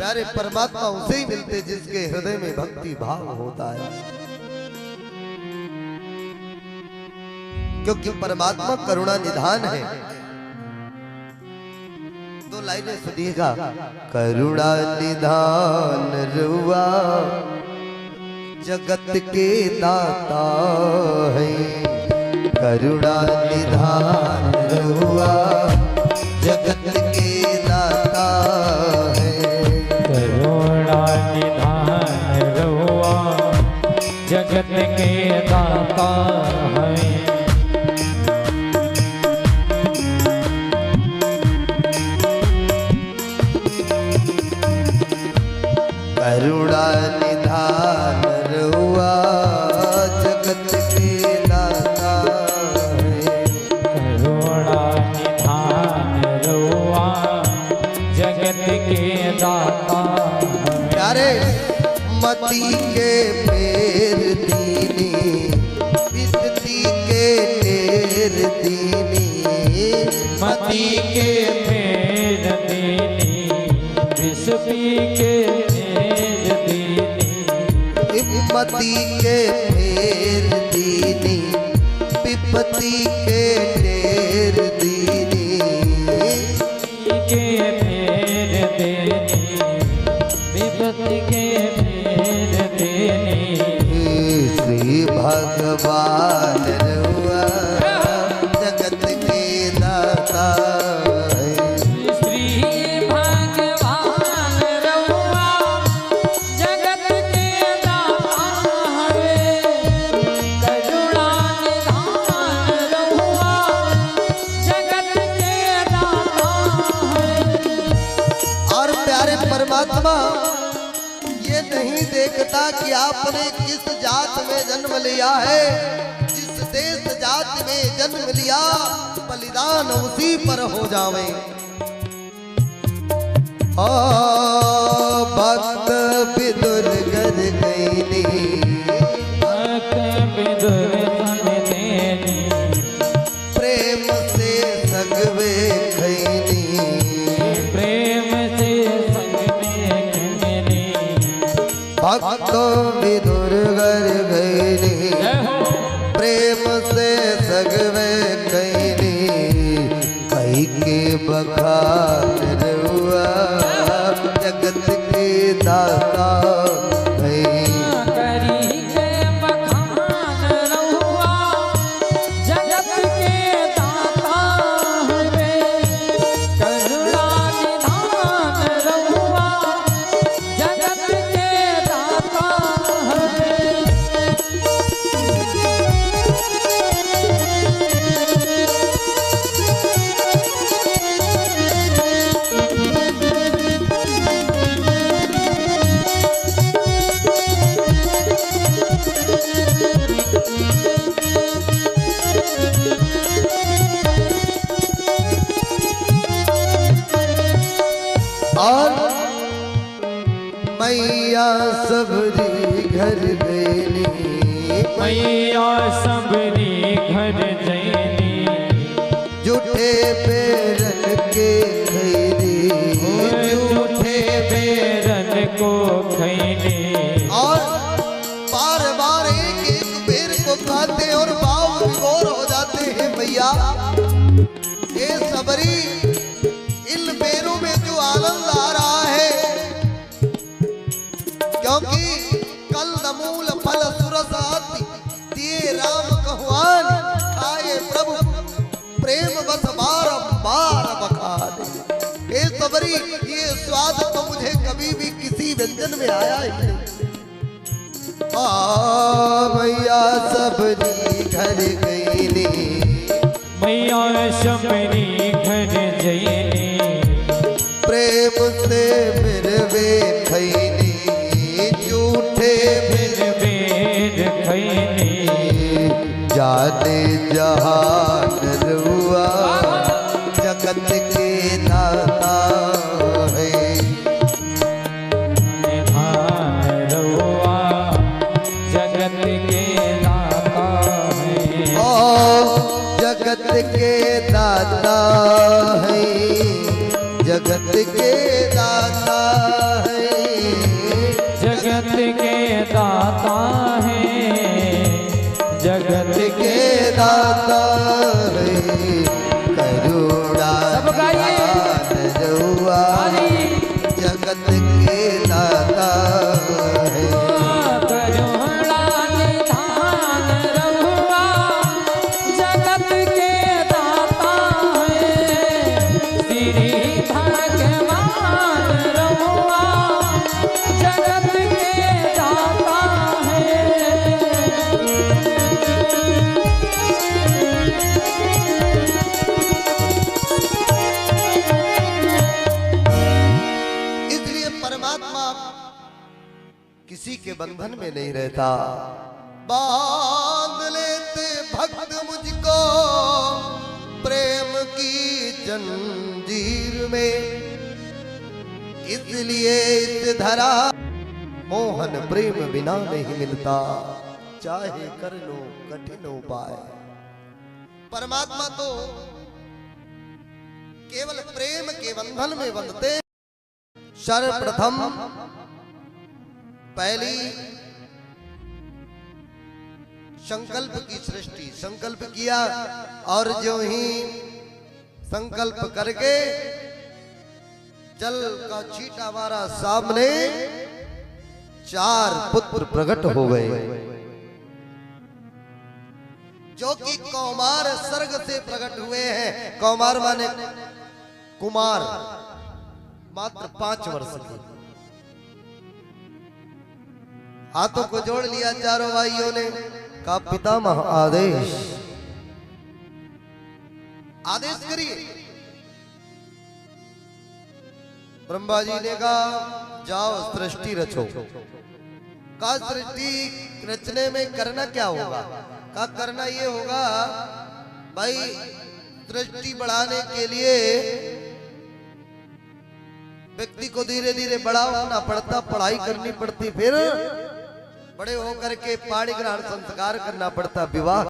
प्यारे परमात्मा उसे ही मिलते जिसके हृदय में भक्ति भाव होता है, क्योंकि परमात्मा करुणा निधान है। दो लाइनें सुनिएगा। करुणा निधान रुआ जगत के दाता है, करुणा निधान रुआ जगत के दाता है, करुणा निधान रुआ जगत के दाता है। करुणा निधान रुआ जगत के दाता है, करुणा निधान रुआ जगत के दाता है। प्यारे मती के फेर दीनी विद्ति के ढेर दीनी, मती के फेर दीनी विस्पी के फेर दीनी, मती के फेर दीनी विपत्ति के ढेर दीनी, के फेर देनी विपत्ति के फेर देनी। श्री भगवान रुआ जगत के दाता है, श्री भगवान रुआ जगत के दाता है, करुणा निधान रुआ जगत के दाता है। और प्यारे परमात्मा ये नहीं देखता कि आपने किस जात में जन्म लिया है, जिस देश जात में जन्म लिया बलिदान उसी पर हो जावे। ओ भक्त विदुर गर गईनी, भक्त विदुर तन देनी, प्रेम से सगवे खैनी, प्रेम से संग में खिलनी। भक्त विदुर गर गईनी, प्रेम से सगवे खैनी, कई के बखान रुआ जगत के दाता है, करी के बखान रहुआ जगत के दाता है, करुणा निधान रहुआ जगत के दाता है। और मैया सबरी घर गईनी, मैया सबरी घर जैनी, झूठे बेरन के खैनी, झूठे बेरन को खैनी। और बार बार एक एक बेर को खाते और भाव विभोर हो जाते हैं। भैया ये सबरी इन बेरों में जो आनंद आ रहा है, क्योंकि कल नमूल फल सुरस आति दिए राम कहवान, खाए प्रभु प्रेम बस बार बखा दे। ये सबरी ये स्वाद तो मुझे कभी भी किसी व्यंजन में आया ही नहीं। भैया सबरी घर गईनी, मैया सबरी घर जैनी, प्रेम से मिलवे खैनी, झूठे बिन बेर खैनी। जाने जहान रुआ जगत के दाता है, निधान रुआ जगत के दाता है। ओ जगत के दाता है, जगत के दाता है। करुणा सब गाइए। निधान रहुआ जगत के दाता है। करुणा निधान रहुआ जगत के दाता है। श्री भगवान रहुआ जगत के दाता है। इसलिए परमात्मा किसी के बंधन में नहीं रहता। बांध लेते भक्त मुझको प्रेम की जंजीर में, इसलिए इस धरा मोहन प्रेम बिना नहीं मिलता, चाहे कर लो कठिन उपाय। परमात्मा तो केवल प्रेम के बंधन में बंधते। सर्वप्रथम पहली संकल्प की सृष्टि, संकल्प किया और जो ही संकल्प करके जल का छींटा मारा, सामने 4 पुत्र प्रकट हो गए, जो कि कौमार सर्ग से प्रकट हुए हैं। कौमार माने कुमार, मात्र 5 वर्ष के। हाथों को जोड़ लिया चारों भाइयों ने, कहा पितामह आदेश आदेश करिए। ब्रह्मा जी ने कहा जाओ सृष्टि रचो। कहा सृष्टि रचने में करना क्या होगा? कहा करना ये होगा भाई, सृष्टि बढ़ाने के लिए व्यक्ति को धीरे धीरे बड़ा होना पड़ता, पढ़ाई करनी पड़ती, फिर बड़े होकर के पाणी ग्रहण संस्कार करना पड़ता, विवाह